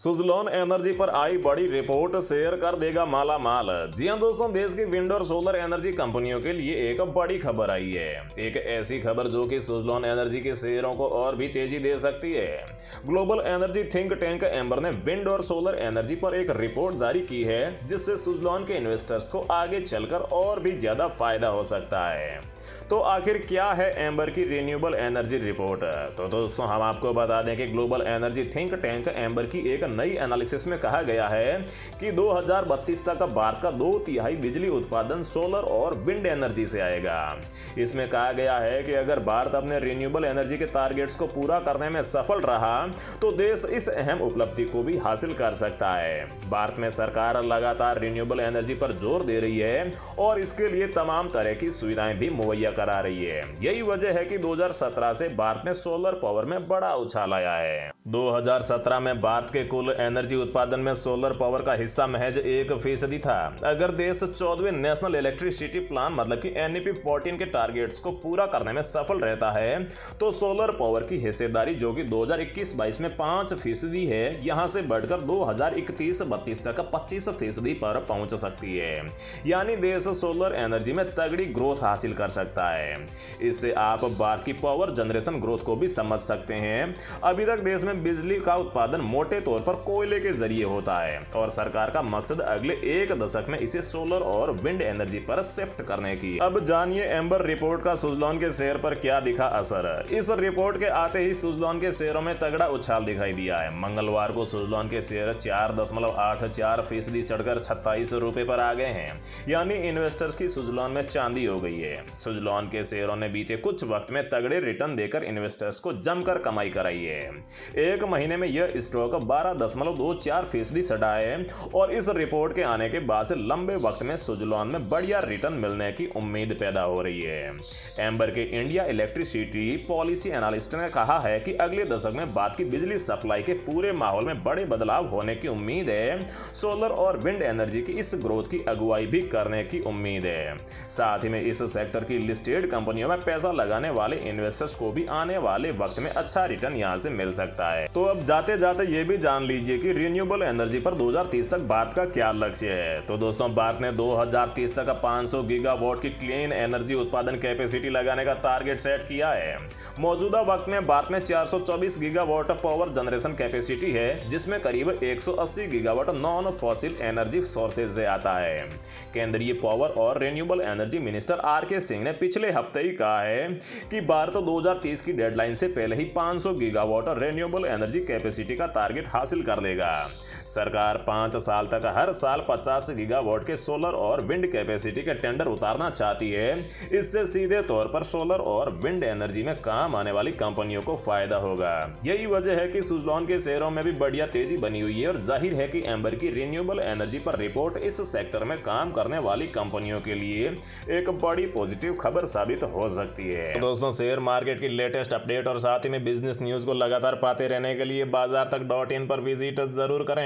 Suzlon energy पर आई बड़ी report, share कर देगा माला माल। जी हां दोस्तों, देश की विंड और सोलर एनर्जी कंपनियों के लिए एक बड़ी खबर आई है। एक ऐसी खबर जो कि सुजलॉन एनर्जी के शेयरों को और भी तेजी दे सकती है। Global energy think tank amber ने विंड और सोलर एनर्जी पर एक रिपोर्ट जारी की है, जिससे सुजलॉन के इन्वेस्टर्स को आगे चलकर और भी ज्यादा फायदा हो सकता है। तो आखिर क्या है एम्बर की रिन्यूएबल एनर्जी रिपोर्ट? तो दोस्तों, हम आपको बता दें कि global energy think tank amber की एक नई एनालिसिस में कहा गया है कि 2032 तक भारत का 2/3 बिजली उत्पादन सोलर और विंड एनर्जी से आएगा। इसमें कहा गया है कि अगर भारत अपने रिन्यूएबल एनर्जी के टारगेट्स को पूरा करने में सफल रहा तो देश इस अहम उपलब्धि को भी हासिल कर सकता है। भारत में सरकार लगातार रिन्यूएबल एनर्जी पर जोर दे रही है और इसके लिए तमाम तरह की सुविधाएं भी मुहैया करा रही है। यही वजह है कि 2017 से भारत में सोलर पावर में बड़ा उछाल आया है। 2017 में भारत के कुल एनर्जी उत्पादन में सोलर पावर का हिस्सा महज 1% था। अगर देश 14वें नेशनल इलेक्ट्रिसिटी प्लान मतलब कि NEP 14 के टारगेट्स को पूरा करने में सफल रहता है तो सोलर पावर की हिस्सेदारी, जो कि 2021-22 में 5% है, यहां से बढ़कर 2031-32 तक 25% पर पहुंच सकती है। यानी देश सोलर एनर्जी में तगड़ी ग्रोथ हासिल कर सकता है। इससे आप भारत की पावर जनरेशन ग्रोथ को भी समझ सकते हैं। अभी तक देश में बिजली का उत्पादन मोटे तौर पर कोयले के जरिए होता है और सरकार का मकसद अगले एक दशक में इसे सोलर और विंड एनर्जी पर शिफ्ट करने की। अब जानिए एम्बर रिपोर्ट का सुजलॉन के शेयर पर क्या दिखा असर। इस रिपोर्ट के आते ही सुजलॉन के शेयरों में तगड़ा उछाल दिखाई दिया है। मंगलवार को सुजलॉन के शेयर 4.84% चढ़कर 26 रुपए पर आ गए हैं। यानी इन्वेस्टर्स की सुजलॉन में चांदी हो गई है। सुजलॉन के शेयरों ने बीते कुछ वक्त में तगड़े रिटर्न देकर इन्वेस्टर्स को जमकर कमाई कराई है। एक महीने में यह स्टॉक 12.24% सड़ा है और इस रिपोर्ट के आने के बाद से लंबे वक्त में सुजलॉन में बढ़िया रिटर्न मिलने की उम्मीद पैदा हो रही है। एम्बर के इंडिया इलेक्ट्रिसिटी पॉलिसी एनालिस्ट ने कहा है कि अगले दशक में भारत की बिजली सप्लाई के पूरे माहौल में बड़े बदलाव होने की उम्मीद है। सोलर और विंड एनर्जी की इस ग्रोथ की अगुवाई भी करने की उम्मीद है। साथ ही में इस सेक्टर की लिस्टेड कंपनियों में पैसा लगाने वाले इन्वेस्टर्स को भी आने वाले वक्त में अच्छा रिटर्न यहां से मिल सकता है। तो अब जाते जाते ये भी जान लीजिए कि रिन्यूएबल एनर्जी पर 2030 तक भारत का क्या लक्ष्य है। तो दोस्तों, भारत ने 2030 तक 500 गीगावाट की क्लीन एनर्जी उत्पादन कैपेसिटी लगाने का टारगेट सेट किया है। मौजूदा वक्त में भारत में 424 गीगावाट पावर जनरेशन कैपेसिटी है, जिसमें करीब 180 gigawatt non fossil energy sources से आता है। केंद्रीय पावर और renewable energy minister RK Singh ने पिछले हफ्ते ही कहा है कि भारत 2030 की डेडलाइन से पहले ही 500 गीगावाट रिन्यूएबल एनर्जी कैपेसिटी का टारगेट हासिल कर लेगा। सरकार 5 साल तक हर साल 50 गीगावाट के सोलर और विंड कैपेसिटी के टेंडर उतारना चाहती है। इससे सीधे तौर पर सोलर और विंड एनर्जी में काम आने वाली कंपनियों को फायदा होगा। यही वजह है कि सुजलॉन के शेयरों में भी बढ़िया तेजी बनी हुई है और जाहिर है कि एम्बर की रिन्यूएबल एनर्जी पर रिपोर्ट इस सेक्टर में काम करने वाली कंपनियों के लिए एक बड़ी पॉजिटिव खबर साबित हो सकती है। तो दोस्तों, शेयर मार्केट की लेटेस्ट अपडेट और साथ ही में बिजनेस न्यूज को लगातार पाते रहने के लिए बाजार तक .in पर विजिट जरूर करें।